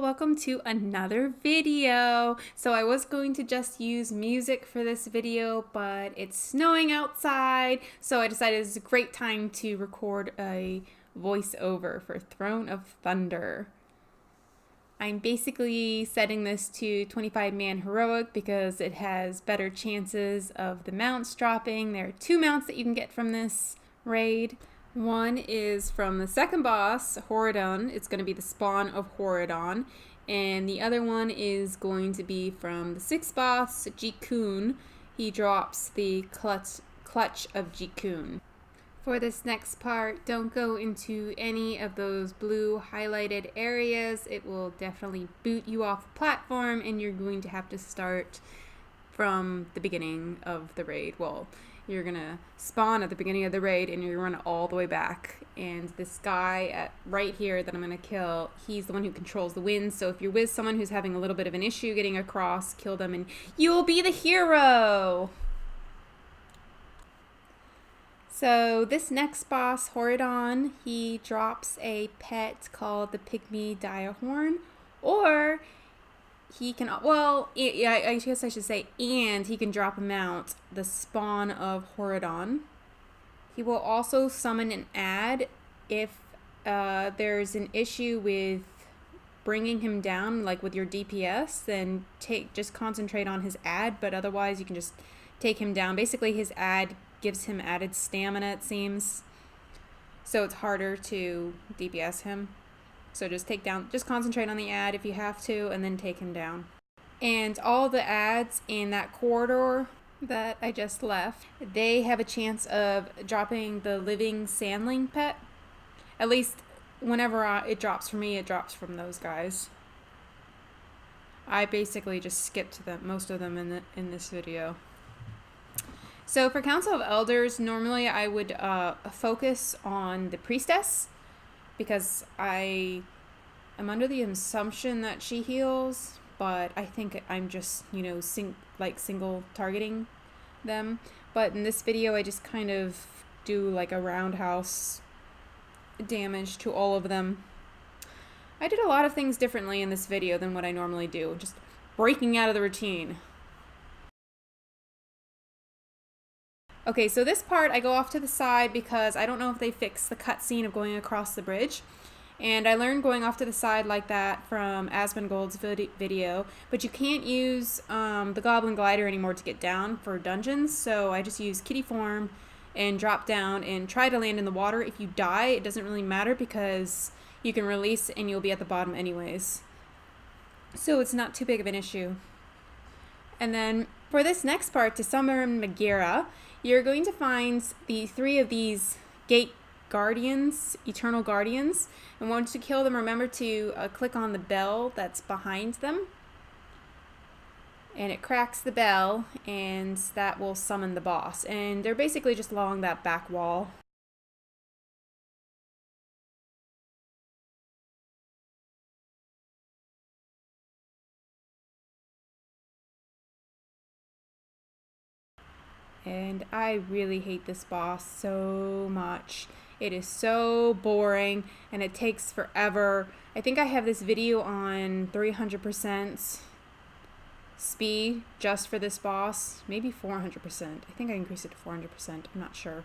welcome to another video. So I was going to just use music for this video, but it's snowing outside, so I decided it's a great time to record a voiceover for Throne of Thunder. I'm basically setting this to 25-man heroic because it has better chances of the mounts dropping. There are 2 mounts that you can get from this raid. One is from the second boss, Horridon. It's going to be the spawn of Horridon. And the other one is going to be from the 6th boss, Ji-Kun. He drops the clutch of Ji-Kun. For this next part, don't go into any of those blue highlighted areas. It will definitely boot you off the platform and you're going to have to start from the beginning of the raid. Well, you're gonna spawn at the beginning of the raid and you're gonna run all the way back. And this guy right here that I'm gonna kill, he's the one who controls the wind. So if you're with someone who's having a little bit of an issue getting across, kill them and you'll be the hero. So this next boss, Horridon, he drops a pet called the Pygmy Direhorn, or he can, well, yeah, I guess I should say, and he can drop a mount, the spawn of Horridon. He will also summon an ad if there's an issue with bringing him down, like with your DPS, then just concentrate on his ad, but otherwise you can just take him down. Basically his ad gives him added stamina, it seems, so it's harder to DPS him. So just concentrate on the ad if you have to, and then take him down. And all the ads in that corridor that I just left, they have a chance of dropping the living Sandling pet. At least whenever it drops for me, it drops from those guys. I basically just skipped most of them in this video. So for Council of Elders, normally I would focus on the priestess, because I am under the assumption that she heals, but I think I'm just, single targeting them. But in this video, I just kind of do like a roundhouse damage to all of them. I did a lot of things differently in this video than what I normally do, just breaking out of the routine. Okay, so this part I go off to the side because I don't know if they fixed the cutscene of going across the bridge. And I learned going off to the side like that from Asmongold's video, but you can't use the Goblin Glider anymore to get down for dungeons, so I just use kitty form and drop down and try to land in the water. If you die, it doesn't really matter because you can release and you'll be at the bottom anyways. So it's not too big of an issue. And then for this next part, to summon Megaera, you're going to find the 3 of these gate guardians, eternal guardians, and once you kill them, remember to click on the bell that's behind them, and it cracks the bell, and that will summon the boss. And they're basically just along that back wall. And I really hate this boss so much. It is so boring and it takes forever. I think I have this video on 300% speed just for this boss. Maybe 400%. I think I increased it to 400%. I'm not sure.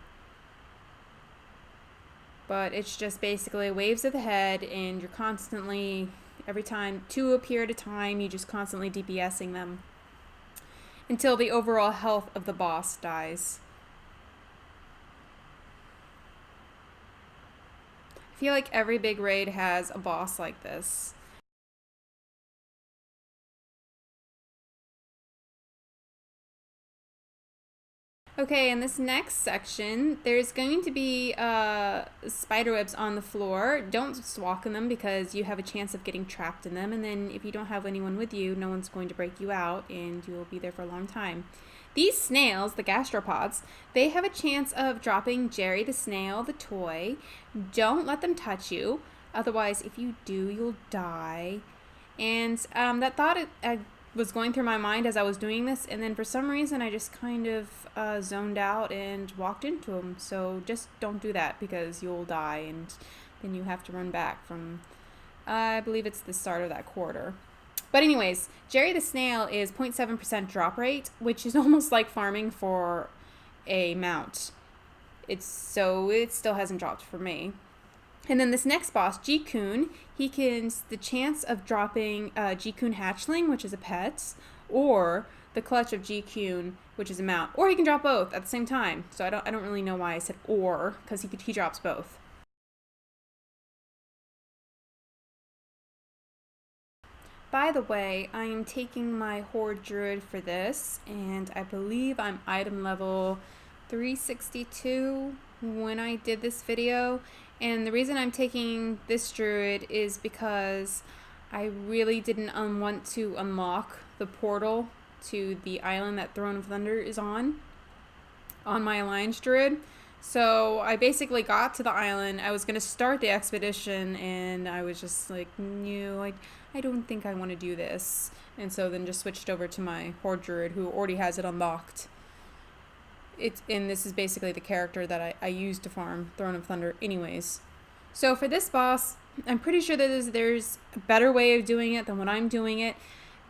But it's just basically waves of the head, and you're constantly, every time 2 appear at a time, you just constantly DPSing them until the overall health of the boss dies. I feel like every big raid has a boss like this. Okay, in this next section, there's going to be spider webs on the floor. Don't walk in them because you have a chance of getting trapped in them, and then if you don't have anyone with you, no one's going to break you out and you will be there for a long time. These snails, the gastropods, they have a chance of dropping Jerry the Snail, the toy. Don't let them touch you, otherwise if you do, you'll die. And that thought was going through my mind as I was doing this, and then for some reason I just kind of zoned out and walked into them. So just don't do that because you'll die and then you have to run back from I believe it's the start of that quarter. But anyways, Jerry the Snail is 0.7% drop rate, which is almost like farming for a mount. It still hasn't dropped for me. And then this next boss, Ji-Kun, the chance of dropping Ji-Kun Hatchling, which is a pet, or the clutch of Ji-Kun, which is a mount, or he can drop both at the same time. So I don't really know why I said or, because he drops both. By the way, I am taking my Horde Druid for this, and I believe I'm item level 362 when I did this video. And the reason I'm taking this Druid is because I really didn't want to unlock the portal to the island that Throne of Thunder is on my Alliance Druid. So I basically got to the island, I was going to start the expedition, and I was just like, no, I don't think I want to do this. And so then just switched over to my Horde Druid, who already has it unlocked. And this is basically the character that I used to farm Throne of Thunder anyways. So for this boss, I'm pretty sure that there's a better way of doing it than what I'm doing it.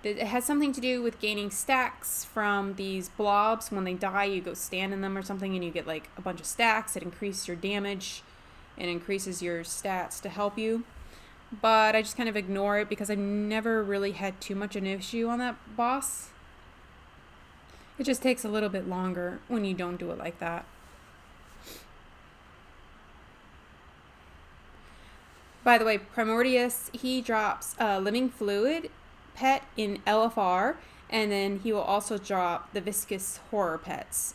It has something to do with gaining stacks from these blobs. When they die, you go stand in them or something and you get like a bunch of stacks. It increases your damage and increases your stats to help you. But I just kind of ignore it because I never really had too much an issue on that boss. It just takes a little bit longer when you don't do it like that. By the way, Primordius, he drops Living Fluid pet in LFR, and then he will also drop the Viscous horror pets.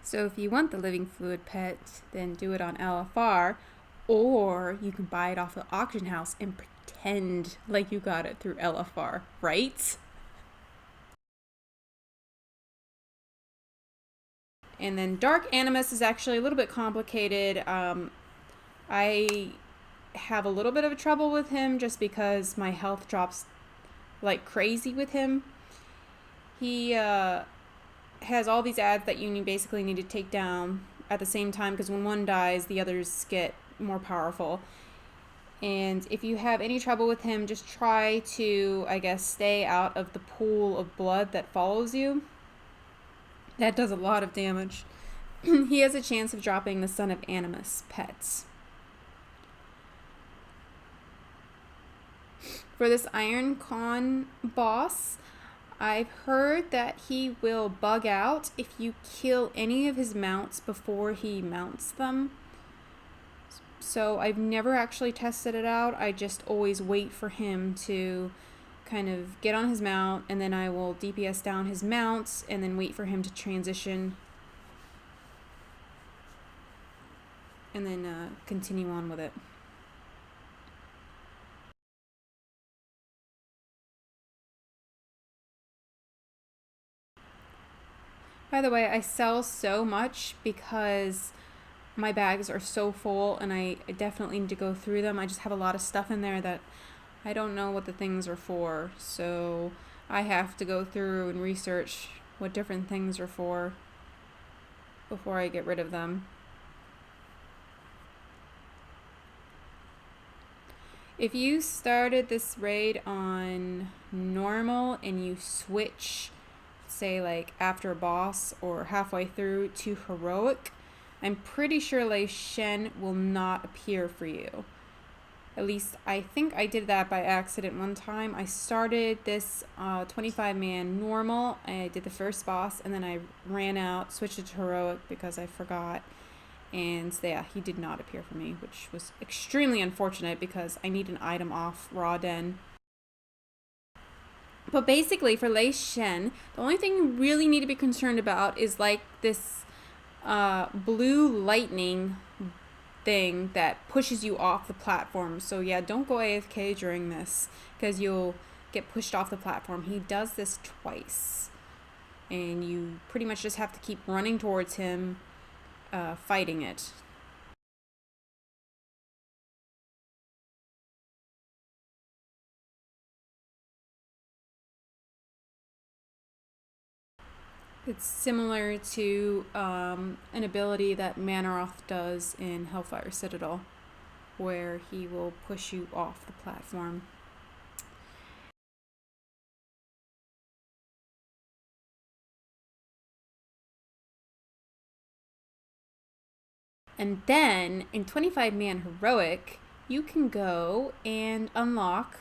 So if you want the Living Fluid pet, then do it on LFR, or you can buy it off the auction house and pretend like you got it through LFR, right? And then Dark Animus is actually a little bit complicated. I have a little bit of trouble with him just because my health drops like crazy with him. He has all these ads that you basically need to take down at the same time, because when one dies, the others get more powerful. And if you have any trouble with him, just try to, I guess, stay out of the pool of blood that follows you. That does a lot of damage. He has a chance of dropping the Son of Animus pets. For this Iron Con boss, I've heard that he will bug out if you kill any of his mounts before he mounts them. So I've never actually tested it out. I just always wait for him to kind of get on his mount, and then I will DPS down his mounts and then wait for him to transition and then continue on with it. By the way, I sell so much because my bags are so full, and I definitely need to go through them. I just have a lot of stuff in there that I don't know what the things are for, so I have to go through and research what different things are for before I get rid of them. If you started this raid on normal and you switch, say like after a boss or halfway through, to heroic, I'm pretty sure Lei Shen will not appear for you. At least I think I did that by accident one time. I started this 25-man normal. I did the first boss, and then I ran out, switched it to heroic because I forgot. And yeah, he did not appear for me, which was extremely unfortunate because I need an item off Raw Den. But basically, for Lei Shen, the only thing you really need to be concerned about is like this blue lightning thing that pushes you off the platform. So yeah, don't go AFK during this because you'll get pushed off the platform. He does this twice, and you pretty much just have to keep running towards him, fighting it. It's similar to an ability that Manaroth does in Hellfire Citadel. where he will push you off the platform. And then in 25-man heroic, you can go and unlock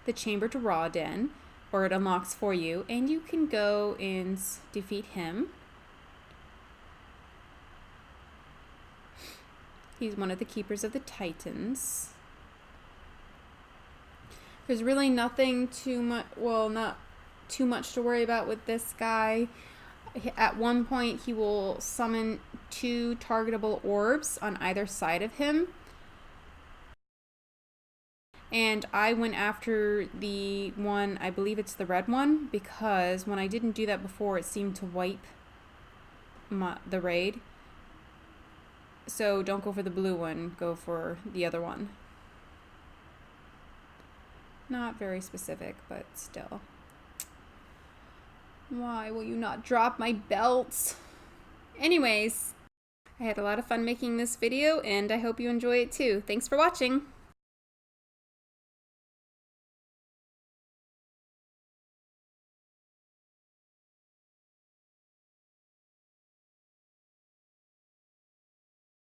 the chamber to Horridon, or it unlocks for you, and you can go and defeat him. He's one of the keepers of the Titans. There's really nothing too much, well, not too much to worry about with this guy. At one point, he will summon 2 targetable orbs on either side of him. And I went after the one, I believe it's the red one, because when I didn't do that before, it seemed to wipe the raid. So don't go for the blue one, go for the other one. Not very specific, but still. Why will you not drop my belts? Anyways, I had a lot of fun making this video, and I hope you enjoy it too. Thanks for watching!